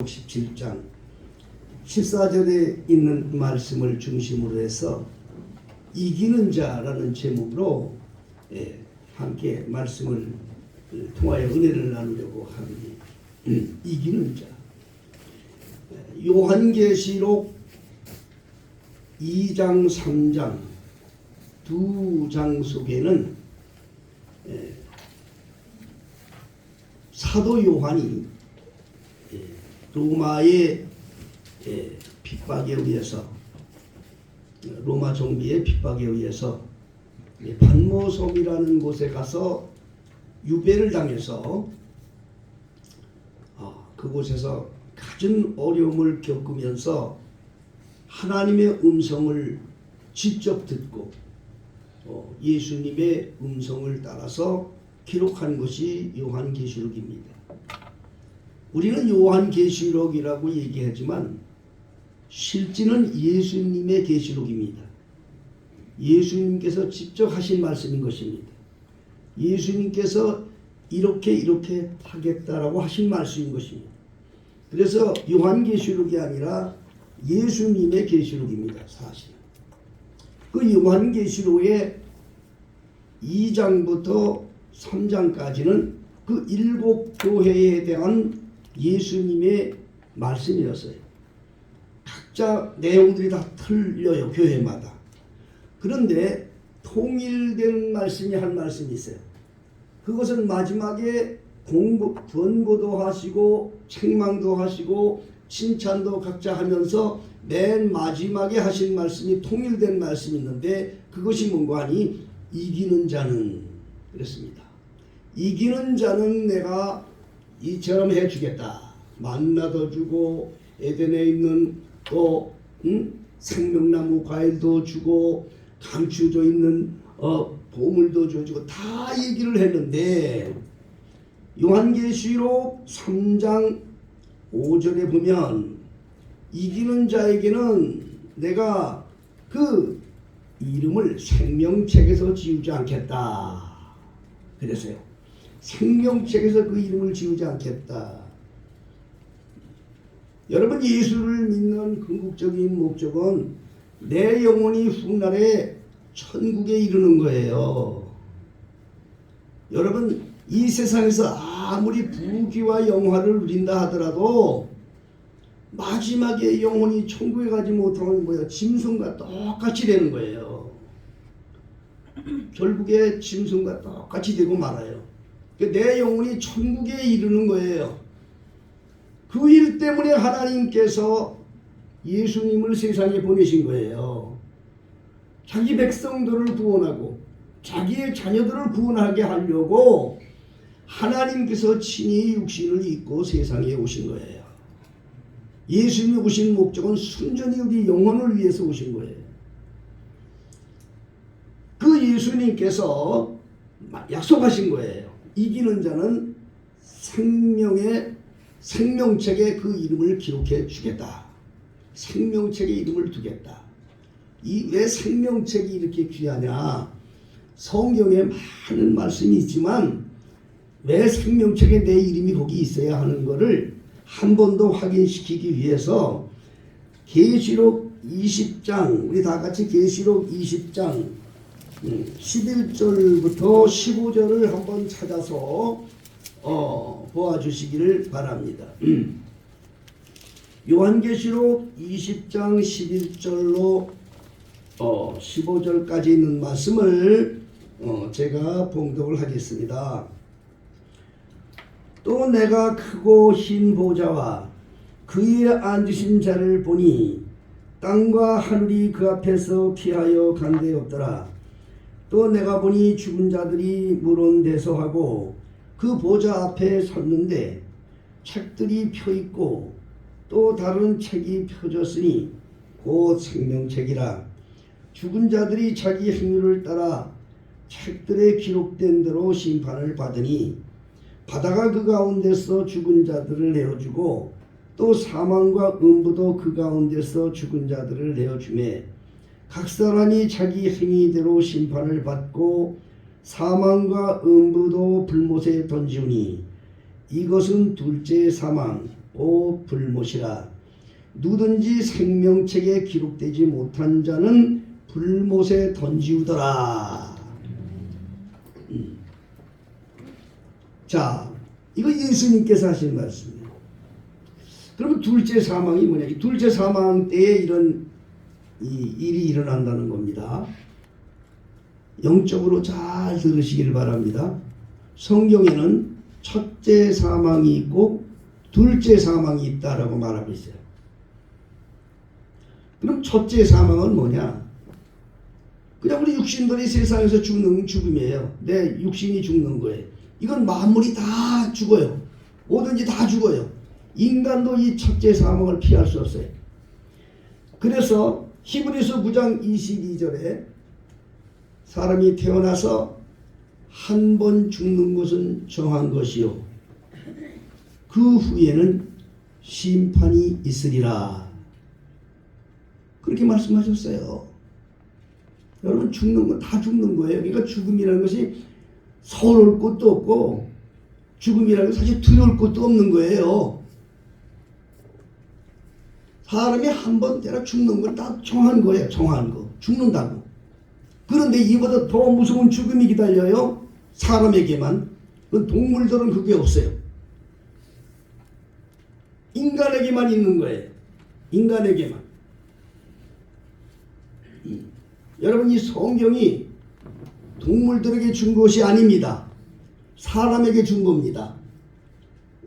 17장 14절에 있는 말씀을 중심으로 해서 이기는 자라는 제목으로 함께 말씀을 통하여 은혜를 나누려고 합니다. 이기는 자. 요한계시록 2장 3장 두 장 속에는 사도 요한이 로마의 핍박에 의해서 로마 정비의 핍박에 의해서 반모섬이라는 곳에 가서 유배를 당해서 그곳에서 갖은 어려움을 겪으면서 하나님의 음성을 직접 듣고 예수님의 음성을 따라서 기록한 것이 요한계시록입니다. 우리는 요한계시록이라고 얘기하지만 실제는 예수님의 계시록입니다. 예수님께서 직접 하신 말씀인 것입니다. 예수님께서 이렇게 하겠다라고 하신 말씀인 것입니다. 그래서 요한계시록이 아니라 예수님의 계시록입니다. 사실 그 요한계시록의 2장부터 3장까지는 그 7교회에 대한 예수님의 말씀이었어요. 각자 내용들이 다 틀려요. 교회마다. 그런데 통일된 말씀이 한 말씀이 있어요. 그것은 마지막에 권고도 하시고 책망도 하시고 칭찬도 각자 하면서 맨 마지막에 하신 말씀이 통일된 말씀이 있는데 그것이 뭔가 하니 이기는 자는 그랬습니다. 이기는 자는 내가 이처럼 해주겠다. 만나도 주고 에덴에 있는 또 생명나무 과일도 주고 감추져 있는 보물도 줘주고 다 얘기를 했는데 요한계시록 3장 5절에 보면 이기는 자에게는 내가 그 이름을 생명책에서 지우지 않겠다 그랬어요. 생명책에서 그 이름을 지우지 않겠다. 여러분, 예수를 믿는 궁극적인 목적은 내 영혼이 훗날에 천국에 이르는 거예요. 여러분, 이 세상에서 아무리 부귀와 영화를 누린다 하더라도 마지막에 영혼이 천국에 가지 못하면 뭐야? 짐승과 똑같이 되는 거예요. 결국에 짐승과 똑같이 되고 말아요. 내 영혼이 천국에 이르는 거예요. 그 일 때문에 하나님께서 예수님을 세상에 보내신 거예요. 자기 백성들을 구원하고 자기의 자녀들을 구원하게 하려고 하나님께서 친히 육신을 입고 세상에 오신 거예요. 예수님이 오신 목적은 순전히 우리 영혼을 위해서 오신 거예요. 그 예수님께서 약속하신 거예요. 이기는 자는 생명책에 그 이름을 기록해 주겠다. 생명책에 이름을 두겠다. 왜 생명책이 이렇게 귀하냐? 성경에 많은 말씀이 있지만 왜 생명책에 내 이름이 거기 있어야 하는 것을 한 번 더 확인시키기 위해서 계시록 20장 우리 다 같이 계시록 20장 11절부터 15절을 한번 찾아서 보아주시기를 바랍니다. 요한계시록 20장 11절로 15절까지 있는 말씀을 제가 봉독을 하겠습니다. 또 내가 크고 흰 보좌와 그 위에 앉으신 자를 보니 땅과 하늘이 그 앞에서 피하여 간데없더라. 또 내가 보니 죽은 자들이 물온대서하고 그 보좌 앞에 섰는데 책들이 펴있고 또 다른 책이 펴졌으니 곧 생명책이라. 죽은 자들이 자기 행위를 따라 책들에 기록된 대로 심판을 받으니 바다가 그 가운데서 죽은 자들을 내어주고 또 사망과 음부도 그 가운데서 죽은 자들을 내어주매 각 사람이 자기 행위대로 심판을 받고 사망과 음부도 불못에 던지우니 이것은 둘째 사망 오 불못이라. 누구든지 생명책에 기록되지 못한 자는 불못에 던지우더라. 자, 이거 예수님께서 하신 말씀이에요. 그러면 둘째 사망이 뭐냐? 이 둘째 사망 때에 이런 일이 일어난다는 겁니다. 영적으로 잘 들으시길 바랍니다. 성경에는 첫째 사망이 있고 둘째 사망이 있다라고 말하고 있어요. 그럼 첫째 사망은 뭐냐? 그냥 우리 육신들이 세상에서 죽는 죽음이에요. 내 육신이 죽는 거예요. 이건 만물이 다 죽어요. 뭐든지 다 죽어요. 인간도 이 첫째 사망을 피할 수 없어요. 그래서 히브리서 9장 22절에 사람이 태어나서 한 번 죽는 것은 정한 것이요 그 후에는 심판이 있으리라. 그렇게 말씀하셨어요. 여러분 죽는 건 다 죽는 거예요. 그러니까 죽음이라는 것이 서러울 것도 없고 죽음이라는 건 사실 두려울 것도 없는 거예요. 사람이 한 번 때려 죽는 걸 다 정한 거예요. 정한 거. 죽는다고. 그런데 이보다 더 무서운 죽음이 기다려요. 사람에게만. 동물들은 그게 없어요. 인간에게만 있는 거예요. 인간에게만. 여러분 이 성경이 동물들에게 준 것이 아닙니다. 사람에게 준 겁니다.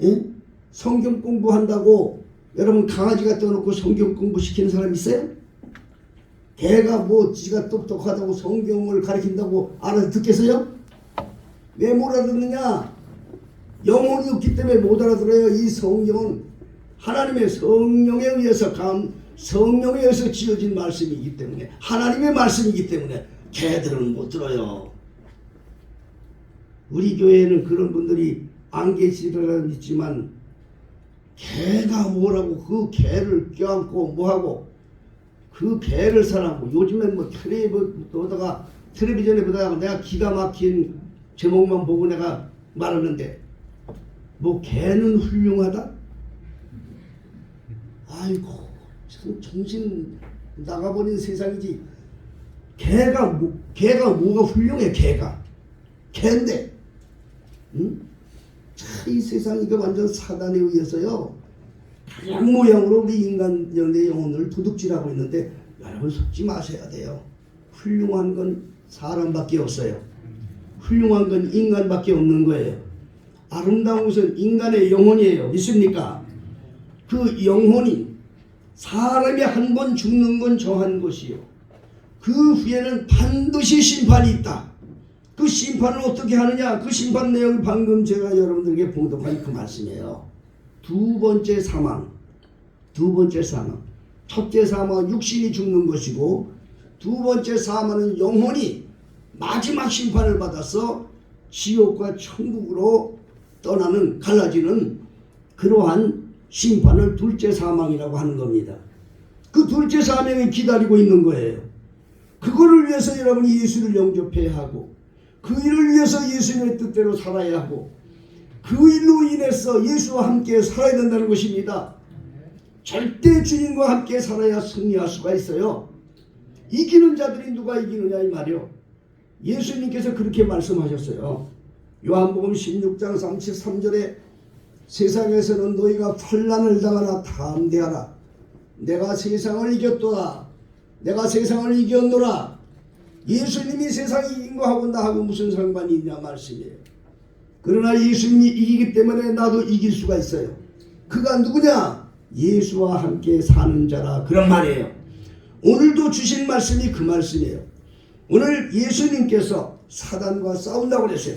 예? 성경 공부한다고 여러분 강아지가 떠놓고 성경 공부시키는 사람 있어요? 개가 뭐 지가 똑똑하다고 성경을 가르친다고 알아서 듣겠어요? 왜 못 알아듣느냐? 영혼이 없기 때문에 못 알아들어요. 이 성경은 하나님의 성령에 의해서 성령에 의해서 지어진 말씀이기 때문에 하나님의 말씀이기 때문에 개들은 못 들어요. 우리 교회에는 그런 분들이 안 계시더라도 있지만 개가 뭐라고 그 개를 껴안고 뭐하고 그 개를 사랑하고 요즘엔 뭐 텔레비전에 보다가 내가 기가 막힌 제목만 보고 내가 말하는데 뭐 개는 훌륭하다? 아이고 참 정신 나가버린 세상이지. 개가 뭐가 훌륭해. 개인데 응? 참 이 세상 이거 완전 사단에 의해서요 다양 모양으로 우리 인간 내 영혼을 도둑질하고 있는데 여러분 속지 마셔야 돼요. 훌륭한 건 사람밖에 없어요. 훌륭한 건 인간밖에 없는 거예요. 아름다운 것은 인간의 영혼이에요. 믿습니까? 그 영혼이 사람이 한 번 죽는 건 정한 것이요 그 후에는 반드시 심판이 있다. 그 심판을 어떻게 하느냐? 그 심판 내용을 방금 제가 여러분들에게 봉독한 그 말씀이에요. 두 번째 사망. 첫째 사망은 육신이 죽는 것이고 두 번째 사망은 영혼이 마지막 심판을 받아서 지옥과 천국으로 떠나는 갈라지는 그러한 심판을 둘째 사망이라고 하는 겁니다. 그 둘째 사망이 기다리고 있는 거예요. 그거를 위해서 여러분이 예수를 영접해야 하고 그 일을 위해서 예수님의 뜻대로 살아야 하고 그 일로 인해서 예수와 함께 살아야 된다는 것입니다. 절대 주님과 함께 살아야 승리할 수가 있어요. 이기는 자들이 누가 이기느냐 이 말이요. 예수님께서 그렇게 말씀하셨어요. 요한복음 16장 33절에 세상에서는 너희가 환난을 당하나 담대하라. 내가 세상을 이겼도다. 내가 세상을 이겼노라. 예수님이 세상이 이긴 거하고 나하고 무슨 상관이 있냐 말씀이에요. 그러나 예수님이 이기기 때문에 나도 이길 수가 있어요. 그가 누구냐? 예수와 함께 사는 자라. 그런 말이에요. 오늘도 주신 말씀이 그 말씀이에요. 오늘 예수님께서 사단과 싸운다고 그랬어요.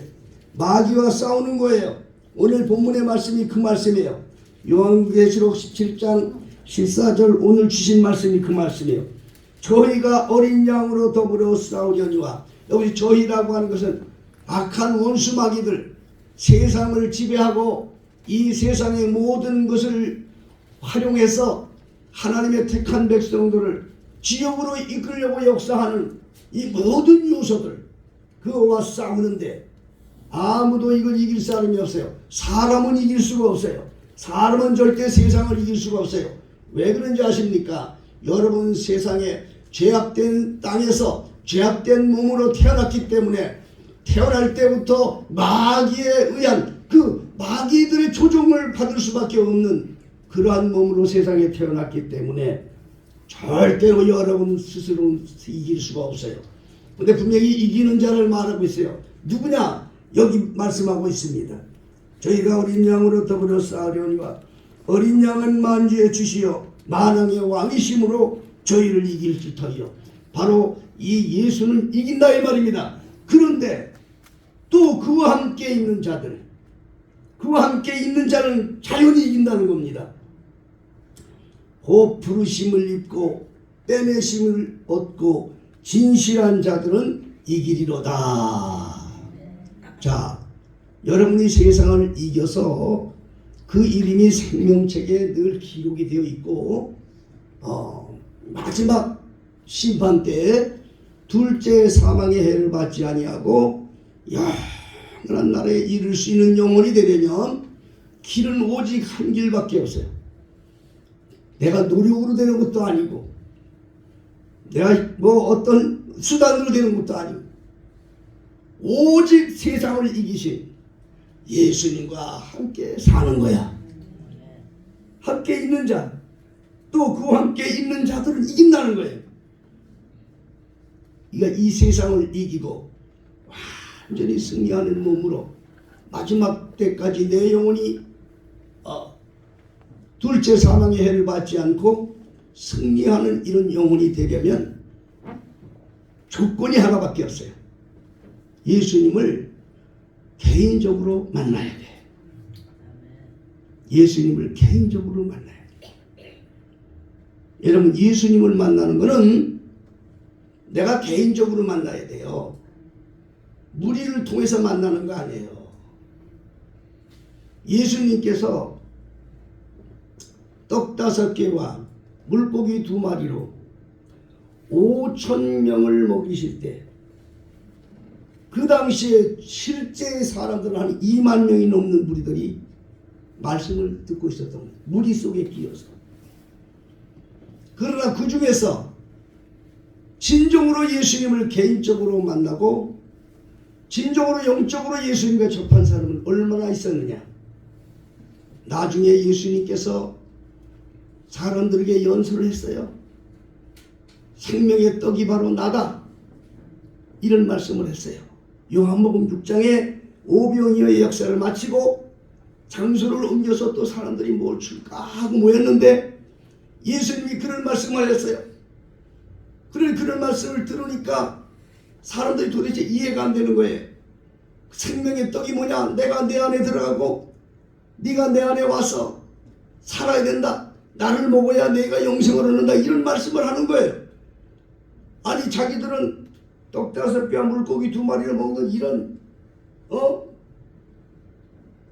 마귀와 싸우는 거예요. 오늘 본문의 말씀이 그 말씀이에요. 요한계시록 17장 14절 오늘 주신 말씀이 그 말씀이에요. 저희가 어린 양으로 더불어 싸우려니와. 여기 저희라고 하는 것은 악한 원수 마귀들, 세상을 지배하고 이 세상의 모든 것을 활용해서 하나님의 택한 백성들을 지옥으로 이끌려고 역사하는 이 모든 요소들, 그거와 싸우는데 아무도 이걸 이길 사람이 없어요. 사람은 이길 수가 없어요. 사람은 절대 세상을 이길 수가 없어요. 왜 그런지 아십니까? 여러분 세상에 죄악된 땅에서 죄악된 몸으로 태어났기 때문에 태어날 때부터 마귀에 의한 그 마귀들의 조종을 받을 수밖에 없는 그러한 몸으로 세상에 태어났기 때문에 절대로 여러분 스스로 이길 수가 없어요. 근데 분명히 이기는 자를 말하고 있어요. 누구냐? 여기 말씀하고 있습니다. 저희가 어린 양으로 더불어 싸우려니와 어린 양은 만주의 주시여 만왕의 왕이심으로 저희를 이길 듯하여. 바로 이 예수는 이긴다 이 말입니다. 그런데 또 그와 함께 있는 자들, 그와 함께 있는 자는 자연히 이긴다는 겁니다. 곧 부르심을 입고 빼내심을 얻고 진실한 자들은 이기리로다. 자, 여러분이 세상을 이겨서 그 이름이 생명책에 늘 기록이 되어 있고 마지막 심판 때 둘째 사망의 해를 받지 아니하고 영원한 나라에 이를 수 있는 영혼이 되려면 길은 오직 한 길밖에 없어요. 내가 노력으로 되는 것도 아니고 내가 뭐 어떤 수단으로 되는 것도 아니고 오직 세상을 이기신 예수님과 함께 사는 거야. 함께 있는 자, 또 그와 함께 있는 자들은 이긴다는 거예요. 그러니까 이 세상을 이기고 완전히 승리하는 몸으로 마지막 때까지 내 영혼이 둘째 사망의 해를 받지 않고 승리하는 이런 영혼이 되려면 조건이 하나밖에 없어요. 예수님을 개인적으로 만나야 돼. 예수님을 개인적으로 만나야 돼. 여러분, 예수님을 만나는 것은 내가 개인적으로 만나야 돼요. 무리를 통해서 만나는 거 아니에요. 예수님께서 떡 5개와 물고기 2마리로 5,000명을 먹이실 때 그 당시에 실제 사람들은 한 2만 명이 넘는 무리들이 말씀을 듣고 있었던 거예요. 무리 속에 끼어서. 그러나 그 중에서 진정으로 예수님을 개인적으로 만나고 진정으로 영적으로 예수님과 접한 사람은 얼마나 있었느냐. 나중에 예수님께서 사람들에게 연설을 했어요. 생명의 떡이 바로 나다. 이런 말씀을 했어요. 요한복음 6장에 오병이어의 역사를 마치고 장소를 옮겨서 또 사람들이 뭘 줄까 하고 모였는데 예수님이 그런 말씀을 했어요. 그런 말씀을 들으니까 사람들이 도대체 이해가 안 되는 거예요. 생명의 떡이 뭐냐? 내가 내 안에 들어가고 네가 내 안에 와서 살아야 된다. 나를 먹어야 내가 영생을 얻는다. 이런 말씀을 하는 거예요. 아니 자기들은 떡 5뼈 물고기 2마리를 먹는 이런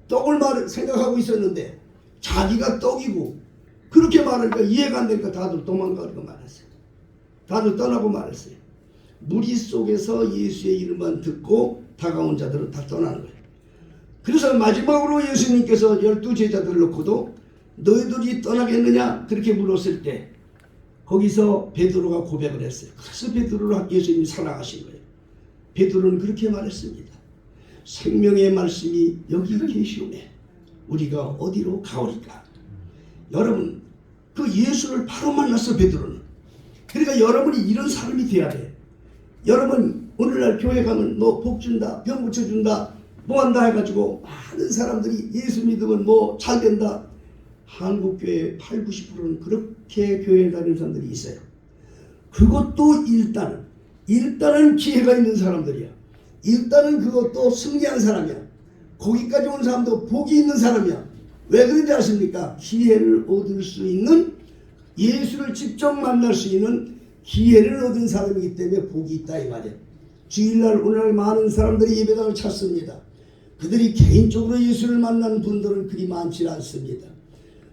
떡을 생각하고 있었는데 자기가 떡이고 그렇게 말하니까 이해가 안 되니까 다들 도망가고 말았어요. 다들 떠나고 말았어요. 무리 속에서 예수의 이름만 듣고 다가온 자들은 다 떠나는 거예요. 그래서 마지막으로 예수님께서 12제자들을 놓고도 너희들이 떠나겠느냐 그렇게 물었을 때 거기서 베드로가 고백을 했어요. 그래서 베드로를 예수님이 사랑하신 거예요. 베드로는 그렇게 말했습니다. 생명의 말씀이 여기 계시오매 우리가 어디로 가오리까. 여러분 그 예수를 바로 만났어 베드로는. 그러니까 여러분이 이런 사람이 돼야 돼. 여러분 오늘날 교회 가면 뭐 복 준다 병 고쳐준다 뭐 한다 해가지고 많은 사람들이 예수 믿으면 뭐 잘 된다. 한국교회 8, 90%는 그렇게 교회에 다니는 사람들이 있어요. 그것도 일단은 기회가 있는 사람들이야. 일단은 그것도 승리한 사람이야. 거기까지 온 사람도 복이 있는 사람이야. 왜 그런지 아십니까? 기회를 얻을 수 있는 예수를 직접 만날 수 있는 기회를 얻은 사람이기 때문에 복이 있다 이 말이에요. 주일날 오늘날 많은 사람들이 예배당을 찾습니다. 그들이 개인적으로 예수를 만나는 분들은 그리 많지 않습니다.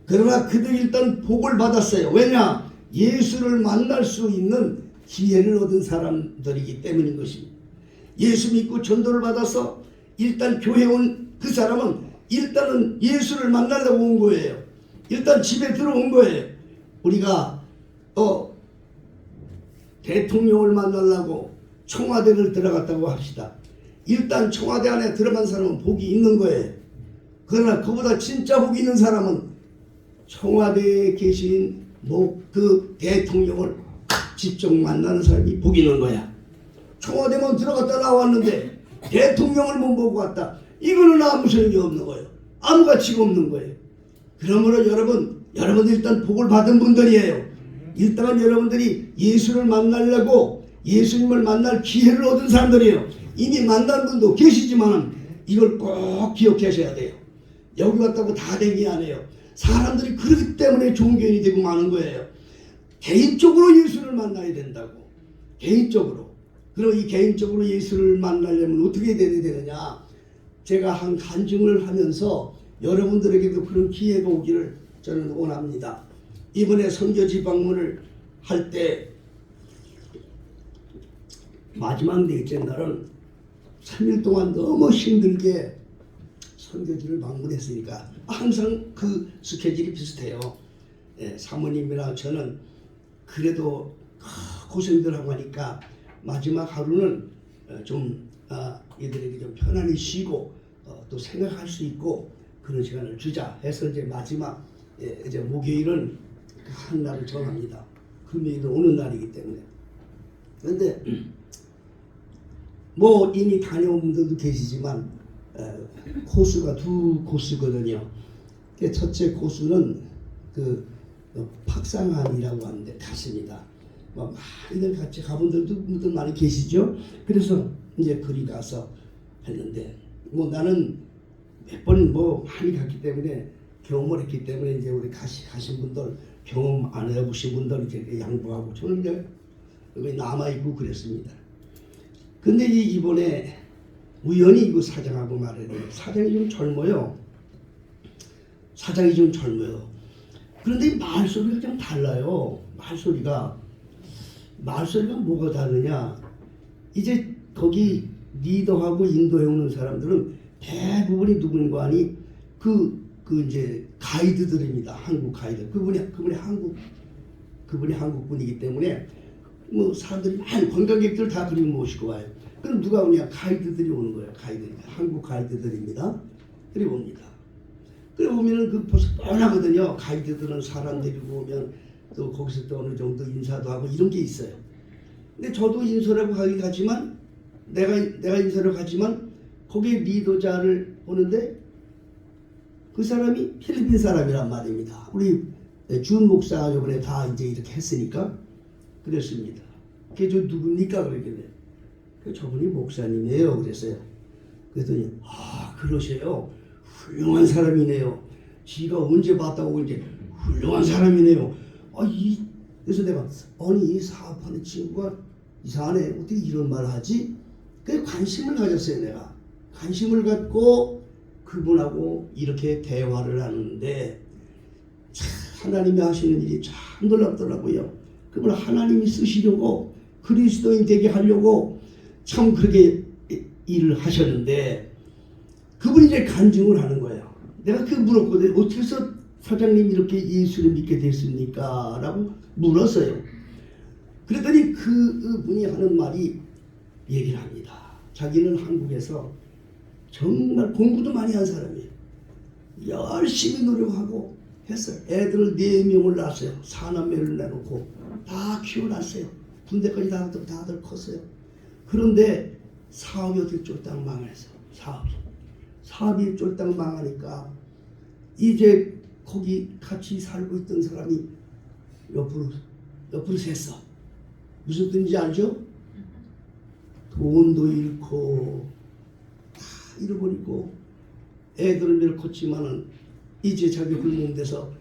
그러나 그들이 일단 복을 받았어요. 왜냐? 예수를 만날 수 있는 기회를 얻은 사람들이기 때문인 것입니다. 예수 믿고 전도를 받아서 일단 교회에 온 그 사람은 일단은 예수를 만나려고 온 거예요. 일단 집에 들어온 거예요. 우리가 대통령을 만나려고 청와대를 들어갔다고 합시다. 일단 청와대 안에 들어간 사람은 복이 있는 거예요. 그러나 그보다 진짜 복이 있는 사람은 청와대에 계신 그 대통령을 직접 만나는 사람이 복이 있는 거야. 청와대만 들어갔다 나왔는데 대통령을 못 보고 왔다. 이거는 아무 소용이 없는 거예요. 아무 가치가 없는 거예요. 그러므로 여러분들 일단 복을 받은 분들이에요. 일단 여러분들이 예수를 만나려고 예수님을 만날 기회를 얻은 사람들이에요. 이미 만난 분도 계시지만 이걸 꼭 기억하셔야 돼요. 여기 왔다고 다 된 게 아니에요. 사람들이 그렇기 때문에 종교인이 되고 마는 거예요. 개인적으로 예수를 만나야 된다고. 개인적으로. 그럼 이 개인적으로 예수를 만나려면 어떻게 돼야 되느냐. 제가 한 간증을 하면서 여러분들에게도 그런 기회가 오기를 저는 원합니다. 이번에 선교지 방문을 할 때 마지막 넷째 날은 3일 동안 너무 힘들게 선교지를 방문했으니까 항상 그 스케줄이 비슷해요. 사모님이랑 저는 그래도 고생들 하고 하니까 마지막 하루는 좀 얘들에게 좀 편안히 쉬고 또 생각할 수 있고 그런 시간을 주자 해서 이제 마지막 이제 목요일은 한 날을 정합니다. 금요일은 오는 날이기 때문에. 그런데 뭐 이미 다녀온 분들도 계시지만 코스가 두 코스거든요. 첫째 코스는 그 박상암이라고 하는데 갔습니다. 뭐 많이들 같이 가본 분들 많이 계시죠. 그래서 이제 그리 가서 했는데 뭐 나는 몇 번 뭐 많이 갔기 때문에 경험을 했기 때문에 이제 우리 가신 분들 경험 안 해보신 분들 이제 양보하고 저는 이제 여기 남아 있고 그랬습니다. 근데 이번에 우연히 이거 사장하고 말해야 돼요. 사장이 좀 젊어요. 사장이 좀 젊어요. 그런데 이 말소리가 좀 달라요. 말소리가 뭐가 다르냐? 이제 거기 리더하고 인도해 오는 사람들은 대부분이 누구인가 하니 그 이제 가이드들입니다. 한국 가이드. 그분이 한국 분이기 때문에 뭐 사람들이 많이 관광객들 다 그리 모시고 와요. 그럼 누가 오냐? 가이드들이 오는 거예요. 한국 가이드들입니다. 그리 옵니다. 그래 보면은 그 벌써 뻔하거든요. 가이드들은 사람 데리고 오면 또 거기서 또 어느 정도 인사도 하고 이런 게 있어요. 근데 저도 인사라고 가긴 가지만 내가 인사를 가지만 거기에 리더자를 보는데 그 사람이 필리핀 사람이란 말입니다. 우리 준 목사 이번에 다 이제 이렇게 했으니까 그랬습니다. 그게 저 누굽니까? 그랬길래 저분이 목사님이에요. 그랬어요. 그랬더니 그러세요. 훌륭한 사람이네요. 지가 언제 봤다고 이제 훌륭한 사람이네요. 그래서 내가 아니 이 사업하는 친구가 이상하네. 어떻게 이런 말을 하지? 그래서 관심을 가졌어요. 내가 관심을 갖고 그분하고 이렇게 대화를 하는데 참 하나님이 하시는 일이 참 놀랍더라고요. 그분 하나님이 쓰시려고 그리스도인 되게 하려고 참 그렇게 일을 하셨는데 그분이 이제 간증을 하는 거예요. 내가 그 물었거든요. 어떻게 해서 사장님 이렇게 예수를 믿게 됐습니까? 라고 물었어요. 그랬더니 그분이 하는 말이 얘기를 합니다. 자기는 한국에서 정말 공부도 많이 한 사람이에요. 열심히 노력하고 했어요. 애들 4명을 낳았어요. 4남매를 내놓고 다 키워놨어요. 군대까지 다들 컸어요. 그런데 사업이 어떻게 쫄딱 망해서 사업이 쫄딱 망하니까 이제 거기 같이 살고 있던 사람이 옆으로 샜어. 무슨 뜻인지 알죠? 돈도 잃고 다 잃어버리고 애들을 늘 컸지만은 이제 자기 hul몸돼서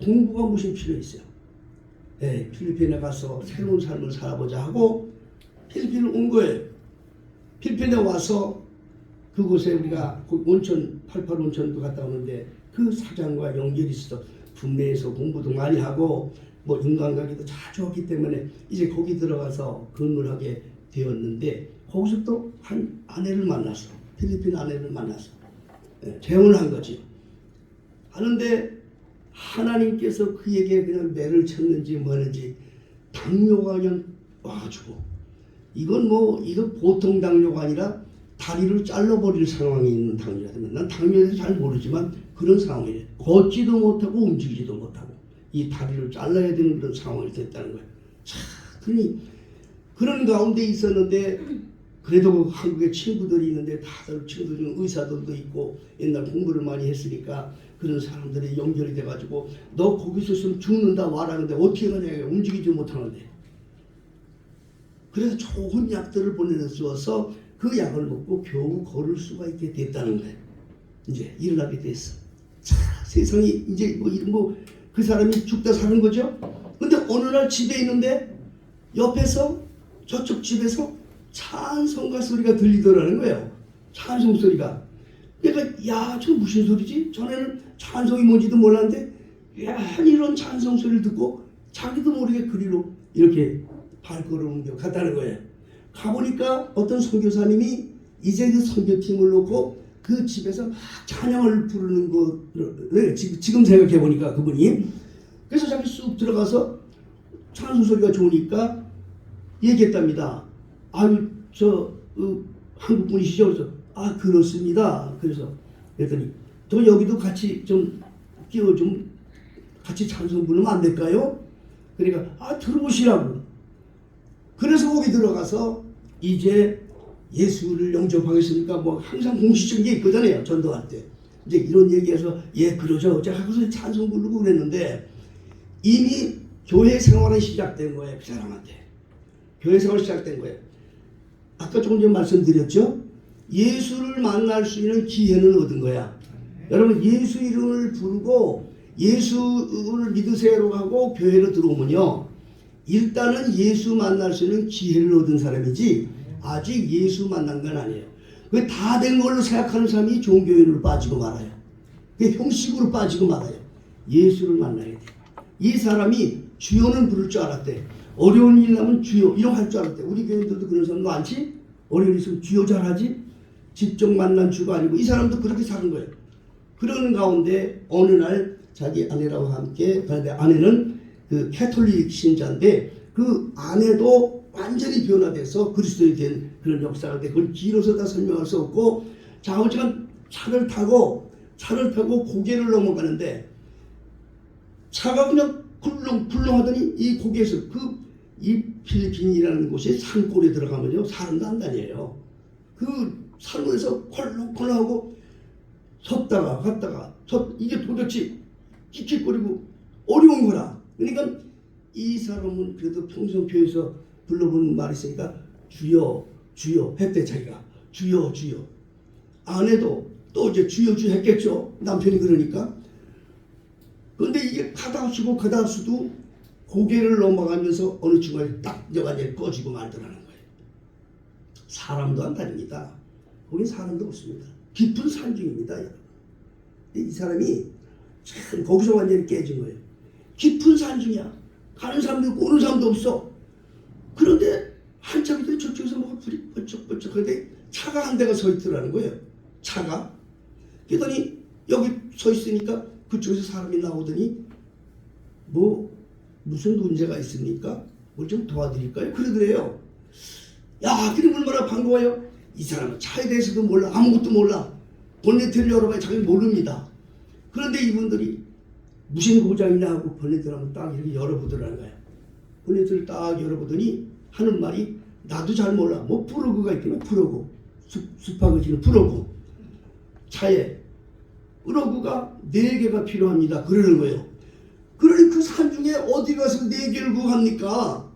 공부가 무슨 필요 있어요. 필리핀에 가서 새로운 삶을 살아보자 하고 필리핀을 온 거예요. 필리핀에 와서 그곳에 우리가 온천 88 온천도 갔다 오는데 그 사장과 연결이 있어 국내에서 공부도 많이 하고 뭐 인간관계도 자주 하기 때문에 이제 거기 들어가서 근무를 하게 되었는데 거기서 또 한 아내를 만났어. 필리핀 아내를 만났어. 재혼을 한 거죠. 하는데 하나님께서 그에게 그냥 매를 쳤는지 뭐는지 당뇨가 그냥 와가지고 이건 보통 당뇨가 아니라 다리를 잘라버릴 상황에 있는 당뇨라면 난 당뇨에 대해서 잘 모르지만 그런 상황이에요. 걷지도 못하고 움직이지도 못하고 이 다리를 잘라야 되는 그런 상황이 됐다는 거예요. 자, 그런 가운데 있었는데 그래도 한국에 친구들이 있는데 다들 친구들 의사들도 있고 옛날 공부를 많이 했으니까 그런 사람들이 연결이 돼가지고 너 거기서 있으면 죽는다 와라는데 어떻게 하냐 움직이지 못하는데 그래서 좋은 약들을 보내주어서 그 약을 먹고 겨우 걸을 수가 있게 됐다는 거예요. 이제 일어나게 됐어. 자, 세상이 이제 그 사람이 죽다 사는 거죠. 근데 어느 날 집에 있는데 옆에서 저쪽 집에서 찬송가 소리가 들리더라는 거예요. 찬송 소리가. 그러니까 야, 저 무슨 소리지? 전에는 찬송이 뭔지도 몰랐는데 야, 이런 찬송 소리를 듣고 자기도 모르게 그리로 이렇게 발걸음을 갔다는 거예요. 가보니까 어떤 선교사님이 이제 그 선교팀을 놓고 그 집에서 막 찬양을 부르는 거를 지금 생각해 보니까 그분이 그래서 자기 쑥 들어가서 찬송 소리가 좋으니까 얘기했답니다. 아유 한국 분이시죠? 그래서 아 그렇습니다. 그랬더니 저 여기도 같이 좀 같이 찬송 부르면 안 될까요? 그러니까 아 들어오시라고. 그래서 거기 들어가서 이제 예수를 영접하겠습니까? 뭐 항상 공식적인 게 있거든요. 전도할 때. 이제 이런 얘기해서 예 그러죠. 제가 하고서 찬송 부르고 그랬는데 이미 교회 생활이 시작된 거예요. 그 사람한테. 교회 생활이 시작된 거예요. 아까 조금 전에 말씀드렸죠. 예수를 만날 수 있는 기회는 얻은 거야. 여러분 예수 이름을 부르고 예수를 믿으세요라고 하고 교회로 들어오면요. 일단은 예수 만날 수 있는 기회를 얻은 사람이지 아직 예수 만난 건 아니에요. 그 다 된 걸로 생각하는 사람이 종교인으로 빠지고 말아요. 그 형식으로 빠지고 말아요. 예수를 만나야 돼. 이 사람이 주여는 부를 줄 알았대. 어려운 일 나면 주여 이러고 할 줄 알았대. 우리 교인들도 그런 사람 많지? 어려운 일 있으면 주여 잘하지? 직접 만난 주가 아니고 이 사람도 그렇게 사는 거예요. 그런 가운데 어느 날 자기 아내랑 함께 그런데 아내는 그 캐톨릭 신자인데 그 아내도 완전히 변화돼서 그리스도인이 된 그런 역사가 돼. 그걸 길어서 다 설명할 수 없고 자 어쨌든 차를 타고 고개를 넘어가는데 차가 그냥 굴렁굴렁하더니 이 고개에서 이 필리핀이라는 곳이 산골에 들어가면요 사람도 안 다녀요. 그 산골에서 콜렁콜렁하고 섰다가 갔다가 이게 도대체 킥킥거리고 어려운 거라. 그러니까 이 사람은 그래도 평소 교회에서 불러보는 말이 있으니까 주여 주여 했대. 자기가 주여 주여. 아내도 또 이제 주여 주여 했겠죠. 남편이 그러니까. 그런데 이게 가다 수도 고개를 넘어가면서 어느 중간에 딱 완전히 꺼지고 말더라는 거예요. 사람도 안 다닙니다. 거긴 사람도 없습니다. 깊은 산중입니다. 여러분. 이 사람이 참 거기서 완전히 깨진 거예요. 깊은 산중이야. 가는 사람도 있고 오는 사람도 없어. 그런데 한참 있더니 저쪽에서 뭐가 불이 번쩍번쩍하는데 차가 한 대가 서 있더라는 거예요. 차가. 그러더니 여기 서 있으니까 그쪽에서 사람이 나오더니 뭐 무슨 문제가 있습니까? 뭘 좀 도와드릴까요? 그러더래요. 야, 그럼 얼마나 반가워요? 이 사람은 차에 대해서도 몰라. 아무것도 몰라. 본네트를 열어봐야 자기는 모릅니다. 그런데 이분들이 무슨 고장이냐 하고 본네트를 한번 딱 이렇게 열어보더라는 거예요. 본네트를 딱 열어보더니 하는 말이 나도 잘 몰라. 뭐 프로그가 있구나. 프로그. 숲하고지는 프로그. 차에 프로그가 4개가 필요합니다. 그러는 거예요. 그러니 그 산중에 어디 가서 4개를 구합니까?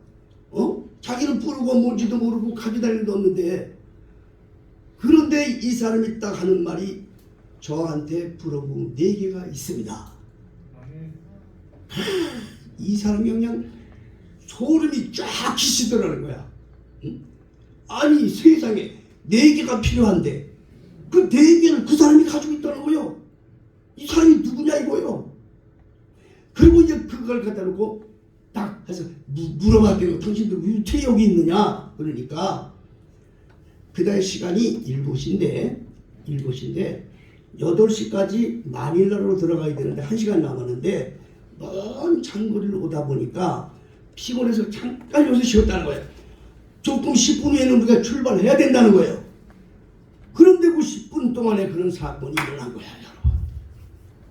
자기는 프로그가 뭔지도 모르고 가져다 일도 없는데. 그런데 이 사람이 딱 하는 말이 저한테 프로그 4개가 있습니다. 이 사람이 그냥 소름이 쫙 끼치더라는 거야. 응? 아니 세상에 4개가 필요한데 그 4개를 그 사람이 가지고 있다는 거요. 이 사람이 누구냐 이거요. 그리고 이제 그걸 갖다 놓고 딱 해서 물어봤대요. 당신들 왜 여기 있느냐. 그러니까 그날 시간이 7시인데 8시까지 마닐라로 들어가야 되는데 1시간 남았는데 먼 장거리를 오다 보니까 피곤해서 잠깐 여기서 쉬었다는 거예요. 조금 10분 후에는 우리가 출발해야 된다는 거예요. 그런데 그 10분 동안에 그런 사건이 일어난 거야, 여러분.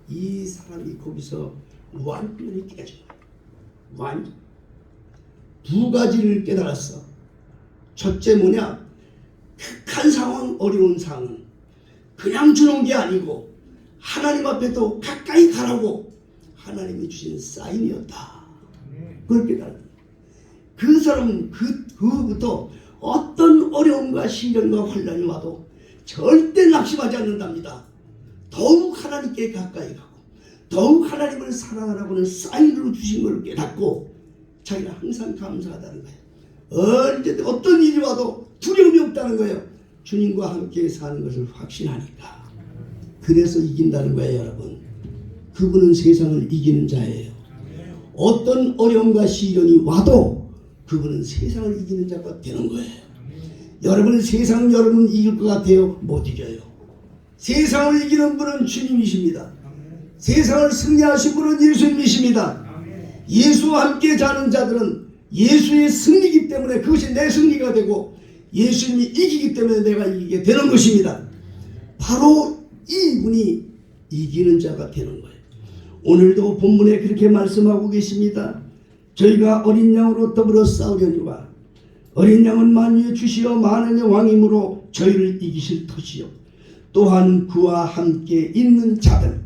이 사람이 거기서 완전히 깨진 거예요. 완전. 두 가지를 깨달았어. 첫째 뭐냐? 극한 상황, 어려운 상황은 그냥 주는 게 아니고 하나님 앞에 또 가까이 가라고 하나님이 주신 사인이었다. 그걸 깨달았다. 그 사람은 그부터 어떤 어려움과 시련과 환난이 와도 절대 낙심하지 않는답니다. 더욱 하나님께 가까이 가고 더욱 하나님을 사랑하라고는 사인으로 주신 걸 깨닫고 자기는 항상 감사하다는 거예요. 언제 어떤 일이 와도 두려움이 없다는 거예요. 주님과 함께 사는 것을 확신하니까. 그래서 이긴다는 거예요, 여러분. 그분은 세상을 이기는 자예요. 어떤 어려움과 시련이 와도 그분은 세상을 이기는 자가 되는 거예요. 여러분은 세상은 여러분 이길 것 같아요? 못 이겨요. 세상을 이기는 분은 주님이십니다. 세상을 승리하신 분은 예수님이십니다. 예수와 함께 사는 자들은 예수의 승리이기 때문에 그것이 내 승리가 되고 예수님이 이기기 때문에 내가 이기게 되는 것입니다. 바로 이분이 이기는 자가 되는 거예요. 오늘도 본문에 그렇게 말씀하고 계십니다. 저희가 어린 양으로 더불어 싸우려니와 어린 양은 만유의 주시어 만원의 왕이므로 저희를 이기실 터시요 또한 그와 함께 있는 자들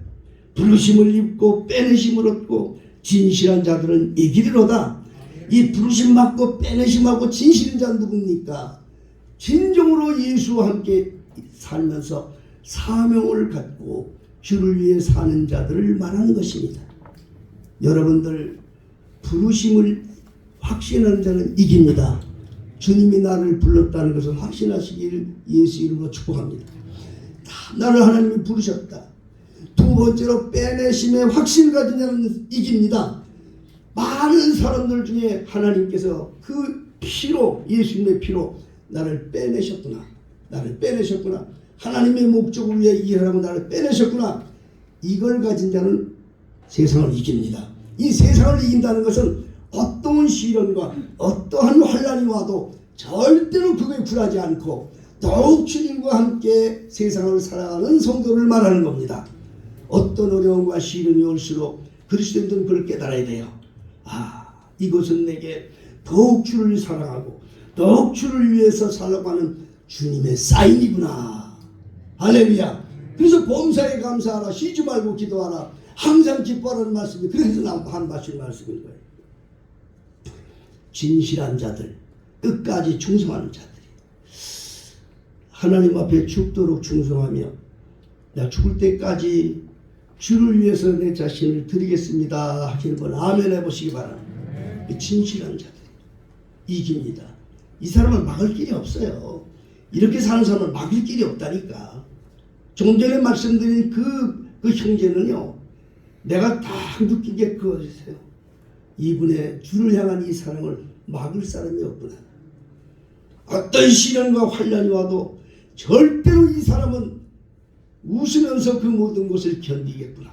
부르심을 입고 빼내심을 얻고 진실한 자들은 이기리로다. 이 부르심 받고 빼내심하고 진실한 자는 누굽니까? 진정으로 예수와 함께 살면서 사명을 갖고 주를 위해 사는 자들을 말하는 것입니다. 여러분들 부르심을 확신하는 자는 이깁니다. 주님이 나를 불렀다는 것을 확신하시길 예수 이름으로 축복합니다. 나를 하나님이 부르셨다. 두 번째로 빼내심의 확신을 가진 자는 이깁니다. 많은 사람들 중에 하나님께서 그 피로 예수님의 피로 나를 빼내셨구나. 나를 빼내셨구나. 하나님의 목적을 위해 일하라고 나를 빼내셨구나. 이걸 가진 자는 세상을 이깁니다. 이 세상을 이긴다는 것은 어떠한 시련과 어떠한 환난이 와도 절대로 그거에 굴하지 않고 더욱 주님과 함께 세상을 살아가는 성도를 말하는 겁니다. 어떤 어려움과 시련이 올수록 그리스도인들은 그걸 깨달아야 돼요. 이것은 내게 더욱 주를 사랑하고 더욱 주를 위해서 살라고 하는 주님의 사인이구나. 할렐루야. 그래서 범사에 감사하라. 쉬지 말고 기도하라. 항상 기뻐하라는 말씀이 그래서 한 말씀인 거예요. 진실한 자들, 끝까지 충성하는 자들이 하나님 앞에 죽도록 충성하며 내가 죽을 때까지 주를 위해서 내 자신을 드리겠습니다 하시는 분 아멘 해보시기 바랍니다. 진실한 자들 이깁니다. 이 사람은 막을 길이 없어요. 이렇게 사는 사람은 막을 길이 없다니까. 조금 전에 말씀드린 그 형제는요, 내가 다 느낀 게 그거였어요. 이분의 주를 향한 이 사랑을 막을 사람이 없구나. 어떤 시련과 환난이 와도 절대로 이 사람은 웃으면서 그 모든 것을 견디겠구나.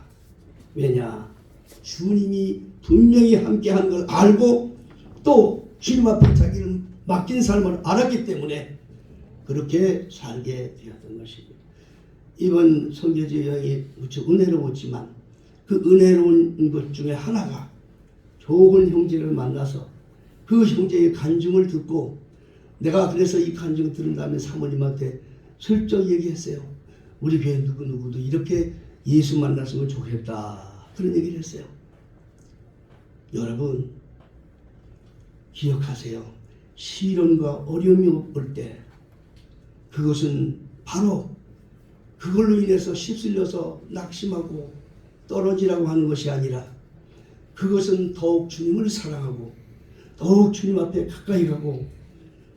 왜냐? 주님이 분명히 함께한 걸 알고 또 주님 앞에 자기는 맡긴 삶을 알았기 때문에 그렇게 살게 되었던 것입니다. 이번 선교지 여행이 무척 은혜로웠지만 그 은혜로운 것 중에 하나가 좋은 형제를 만나서 그 형제의 간증을 듣고 내가 그래서 이 간증을 들은 다음에 사모님한테 슬쩍 얘기했어요. 우리 교회 누구누구도 이렇게 예수 만났으면 좋겠다. 그런 얘기를 했어요. 여러분 기억하세요. 시련과 어려움이 올 때 그것은 바로 그걸로 인해서 휩쓸려서 낙심하고 떨어지라고 하는 것이 아니라 그것은 더욱 주님을 사랑하고 더욱 주님 앞에 가까이 가고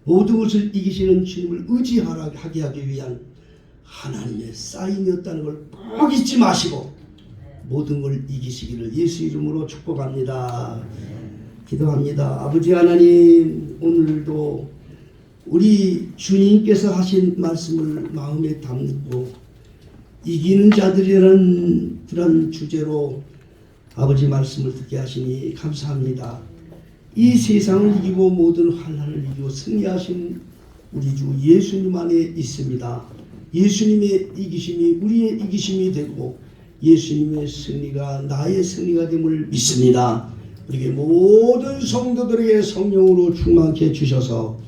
모든 것을 이기시는 주님을 의지하게 하기 위한 하나님의 사인이었다는 걸 꼭 잊지 마시고 모든 걸 이기시기를 예수 이름으로 축복합니다. 기도합니다. 아버지 하나님, 오늘도 우리 주님께서 하신 말씀을 마음에 담고 이기는 자들이라는 그런 주제로 아버지 말씀을 듣게 하시니 감사합니다. 이 세상을 이기고 모든 환난을 이기고 승리하신 우리 주 예수님 안에 있습니다. 예수님의 이기심이 우리의 이기심이 되고 예수님의 승리가 나의 승리가 됨을 믿습니다. 우리에게 모든 성도들에게 성령으로 충만케 해주셔서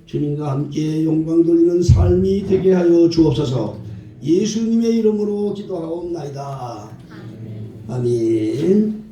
주님과 함께 영광 돌리는 삶이 되게 하여 주옵소서. 예수님의 이름으로 기도하옵나이다. 아멘.